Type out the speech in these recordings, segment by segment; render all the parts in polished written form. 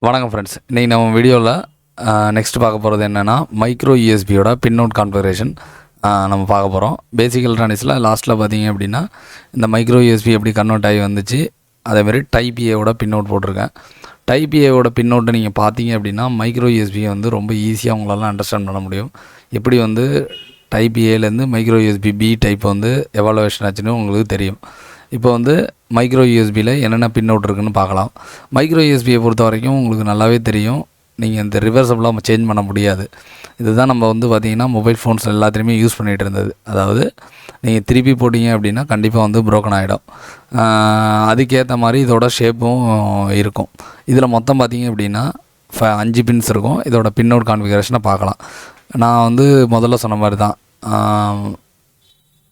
வணக்கம் ஃப்ரெண்ட்ஸ். இன்றைக்கி நம்ம வீடியோவில் நெக்ஸ்ட் பார்க்க போகிறது என்னென்னா மைக்ரோ யூஎஸ்பியோட பின் அவுட் கான்ஃபிகரேஷன் நம்ம பார்க்க போகிறோம். பேசிக் எலக்ட்ரானிக்ஸில் லாஸ்ட்டில் பார்த்தீங்க அப்படின்னா இந்த மைக்ரோ யூஎஸ்பி எப்படி கன்வெர்ட் ஆகி வந்துச்சு, அதேமாதிரி டைப் ஏவோட பின் அவுட் போட்டிருக்கேன். டைப் ஏவோட பின் அவுட்டை நீங்கள் பார்த்தீங்க அப்படின்னா மைக்ரோ யூஎஸ்பியை வந்து ரொம்ப ஈஸியாக உங்களால் அண்டர்ஸ்டாண்ட் பண்ண முடியும். எப்படி வந்து டைப் ஏலேருந்து மைக்ரோ யூஎஸ்பி பி டைப் வந்து எவாலுவேஷன் ஆச்சுன்னு உங்களுக்கு தெரியும். இப்போ வந்து மைக்ரோ யூஎஸ்பியில் என்னென்ன பின் அவுட் இருக்குன்னு பார்க்கலாம். மைக்ரோ யூஎஸ்பியை பொறுத்த வரைக்கும் உங்களுக்கு நல்லாவே தெரியும், நீங்கள் இந்த ரிவர்சபிளாக சேஞ்ச் பண்ண முடியாது. இதுதான் நம்ம வந்து பார்த்திங்கன்னா மொபைல் ஃபோன்ஸ் எல்லாத்துலேயுமே யூஸ் பண்ணிகிட்டு இருந்தது. அதாவது நீங்கள் திருப்பி போட்டிங்க அப்படின்னா கண்டிப்பாக வந்து ப்ரோக்கன் ஆகிடும். அதுக்கேற்ற மாதிரி இதோட ஷேப்பும் இருக்கும். இதில் மொத்தம் பார்த்திங்க அப்படின்னா 5 பின்ஸ் இருக்கும். இதோட பின் அவுட் கான்ஃபிகரேஷனை பார்க்கலாம். நான் வந்து முதல்ல சொன்ன மாதிரி தான்,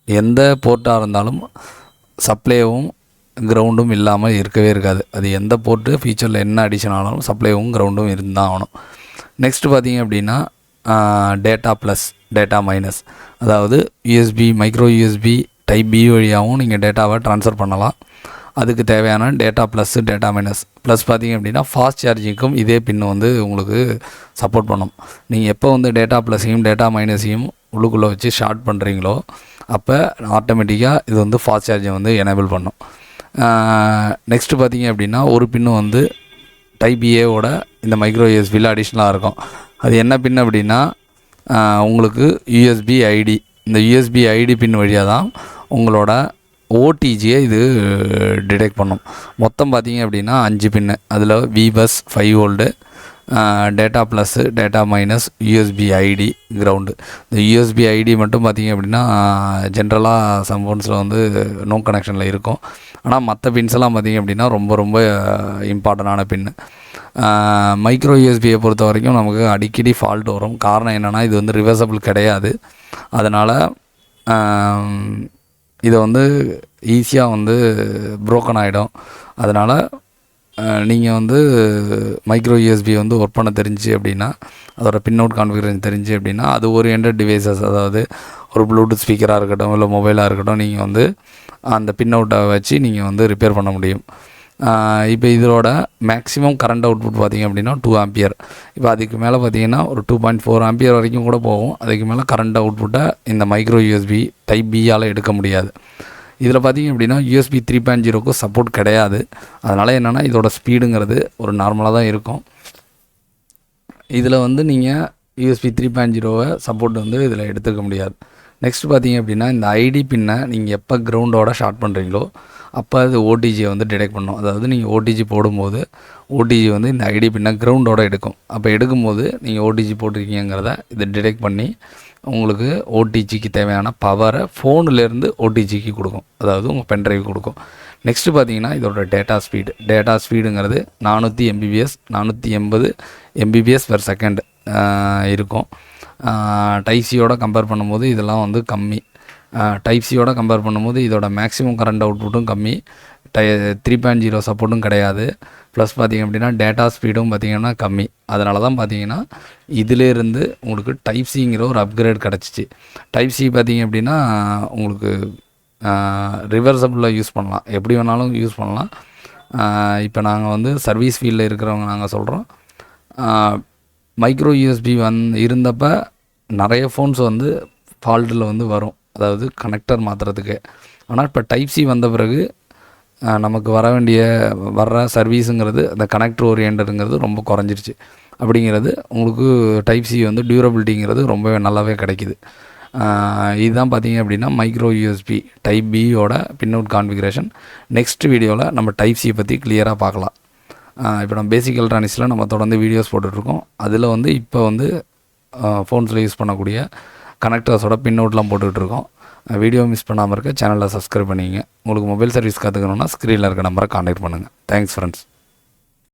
எந்த போர்ட்டாக இருந்தாலும் சப்ளைவும் கிரவுண்டும் இல்லாமல் இருக்கவே இருக்காது. அது எந்த போர்ட்டு ஃபீச்சரில் என்ன அடிஷன் ஆனாலும் சப்ளைவும் கிரவுண்டும் இருந்தால் ஆகணும். நெக்ஸ்ட்டு பார்த்திங்க அப்படின்னா டேட்டா ப்ளஸ் டேட்டா மைனஸ், அதாவது USB micro USB type B வழியாகவும் நீங்கள் டேட்டாவை ட்ரான்ஸ்ஃபர் பண்ணலாம். அதுக்கு தேவையான data plus data minus. Plus பார்த்திங்க அப்படின்னா ஃபாஸ்ட் சார்ஜிங்க்கும் இதே பின் வந்து உங்களுக்கு சப்போர்ட் பண்ணும். நீங்கள் எப்போ வந்து டேட்டா ப்ளஸையும் டேட்டா மைனஸையும் உள்ளுக்குள்ளே வச்சு ஷார்ட் பண்ணுறீங்களோ அப்போ ஆட்டோமேட்டிக்காக இது வந்து ஃபாஸ்ட் சார்ஜை வந்து எனேபிள் பண்ணும். நெக்ஸ்ட்டு பார்த்திங்க அப்படின்னா ஒரு பின்னு வந்து டைப் ஏவோட இந்த மைக்ரோ யூஎஸ்பியில் அடிஷ்னலாக இருக்கும். அது என்ன பின் அப்படின்னா உங்களுக்கு யூஎஸ்பி ஐடி. இந்த யூஎஸ்பி ஐடி பின் வழியாக தான் உங்களோட ஓடிஜியை இது டிடெக்ட் பண்ணும். மொத்தம் பார்த்திங்க அப்படின்னா 5 பின்னு. அதில் VBUS 5 volt, data plus data minus, USB ID, ground. இந்த யூஎஸ்பி ஐடி மட்டும் பார்த்திங்க அப்படின்னா ஜென்ரலாக சம் ஃபோன்ஸில் வந்து நோ கனெக்ஷனில் இருக்கும். ஆனால் மற்ற பின்ஸ் எல்லாம் பார்த்திங்க அப்படின்னா ரொம்ப ரொம்ப இம்பார்ட்டண்டான பின்னு. மைக்ரோ யூஎஸ்பியை பொறுத்த வரைக்கும் நமக்கு அடிக்கடி ஃபால்ட் வரும். காரணம் என்னென்னா இது வந்து ரிவர்சபிள் கிடையாது. அதனால் இதை வந்து ஈஸியாக வந்து ப்ரோக்கன் ஆகிடும். அதனால் நீங்கள் வந்து மைக்ரோ யூஎஸ்பி வந்து ஒர்க் பண்ண தெரிஞ்சு அப்படின்னா, அதோட பின் அவுட் கான்ஃபிகரேஷன் தெரிஞ்சு அப்படின்னா, அது ஓரியன்டட் டிவைசஸ், அதாவது ஒரு ப்ளூடூத் ஸ்பீக்கராக இருக்கட்டும் இல்லை மொபைலாக இருக்கட்டும், நீங்கள் வந்து அந்த பின் அவுட்டை வச்சு நீங்கள் வந்து ரிப்பேர் பண்ண முடியும். இப்போ இதோட மேக்ஸிமம் கரண்ட் அவுட்புட் பார்த்திங்க அப்படின்னா 2 ஆம்பியர். இப்போ அதுக்கு மேலே பார்த்திங்கன்னா ஒரு 2.4 ஆம்பியர் வரைக்கும் கூட போகும். அதுக்கு மேலே கரண்ட் அவுட்புட்டை இந்த மைக்ரோ யூஎஸ்பி டைப் பியால் எடுக்க முடியாது. இதில் பார்த்திங்க அப்படின்னா யூஎஸ்பி 3.0க்கு சப்போர்ட் கிடையாது. அதனால் என்னென்னா இதோட ஸ்பீடுங்கிறது ஒரு நார்மலாக தான் இருக்கும். இதில் வந்து நீங்கள் யூஎஸ்பி 3.0வை சப்போர்ட் வந்து இதில் எடுத்துக்க முடியாது. நெக்ஸ்ட் பார்த்திங்க அப்படின்னா இந்த ஐடி பின்னை நீங்கள் எப்போ கிரவுண்டோட ஷார்ட் பண்ணுறீங்களோ அப்போ அது ஓடிஜியை வந்து டிடெக்ட் பண்ணும். அதாவது நீங்கள் ஓடிஜி போடும்போது ஓடிஜி வந்து இந்த ஐடி பின்னை கிரவுண்டோட எடுக்கும். அப்போ எடுக்கும்போது நீங்கள் ஓடிஜி போட்டிருக்கீங்கிறத இது டிடெக்ட் பண்ணி உங்களுக்கு ஓடிஜிக்கு தேவையான பவரை ஃபோனுலேருந்து ஓடிஜிக்கு கொடுக்கும். அதாவது உங்கள் பென்ட்ரைவ் கொடுக்கும். நெக்ஸ்ட்டு பார்த்தீங்கன்னா இதோட டேட்டா ஸ்பீடுங்கிறது 400 MBPS 480 MBPS per செகண்ட் இருக்கும். டைப் சியோட கம்பேர் பண்ணும்போது இதெல்லாம் வந்து கம்மி. டைப் சியோட கம்பேர் பண்ணும்போது இதோட மேக்ஸிமம் கரண்ட் அவுட்புட்டும் கம்மி. 3.0 சப்போர்ட்டும் கிடையாது. ப்ளஸ் பார்த்திங்க அப்படின்னா டேட்டா ஸ்பீடும் பார்த்திங்கன்னா கம்மி. அதனால தான் பார்த்திங்கன்னா இதிலேருந்து உங்களுக்கு டைப் சிங்கிற ஒரு அப்கிரேட் கிடச்சிச்சு. டைப் சி பார்த்திங்க அப்படின்னா உங்களுக்கு ரிவர்சபிளில் யூஸ் பண்ணலாம், எப்படி வேணாலும் யூஸ் பண்ணலாம். இப்போ நாங்கள் வந்து சர்வீஸ் ஃபீல்டில் இருக்கிறவங்க நாங்கள் சொல்கிறோம், மைக்ரோ யூஎஸ்பி இருந்தப்போ நிறைய ஃபோன்ஸ் வந்து ஃபால்ட்டில் வந்து வரும், அதாவது கனெக்டர் மாற்றுறதுக்கு. ஆனால் இப்போ டைப் சி வந்த பிறகு நமக்கு வர்ற சர்வீஸுங்கிறது அந்த கனெக்டர் ஓரியன்டுங்கிறது ரொம்ப குறைஞ்சிருச்சு. அப்படிங்கிறது உங்களுக்கு டைப் சி வந்து டியூரபிலிட்டிங்கிறது ரொம்பவே நல்லாவே கிடைக்கிது. இதுதான் பார்த்திங்க அப்படின்னா மைக்ரோ யூஎஸ்பி டைப் பியோட பின் அவுட் கான்ஃபிகரேஷன். நெக்ஸ்ட் வீடியோவில் நம்ம டைப் சியை பற்றி கிளியராக பார்க்கலாம். இப்போ நம்ம பேசிக் எலக்ட்ரானிக்ஸில் நம்ம தொடர்ந்து வீடியோஸ் போட்டுட்ருக்கோம். அதில் வந்து இப்போ வந்து ஃபோன்ஸில் யூஸ் பண்ணக்கூடிய கனெக்டர்ஸோட பின் அவுட்லாம் போட்டுட்ருக்கோம். வீடியோ மிஸ் பண்ணாமல் இருக்க சேனலை சப்ஸ்கிரைப் பண்ணிங்க. உங்களுக்கு மொபைல் சர்வீஸ் கற்றுக்கணுன்னா ஸ்க்ரீனில் இருக்க நம்பரை கான்டாக்ட் பண்ணுங்கள். Thanks friends.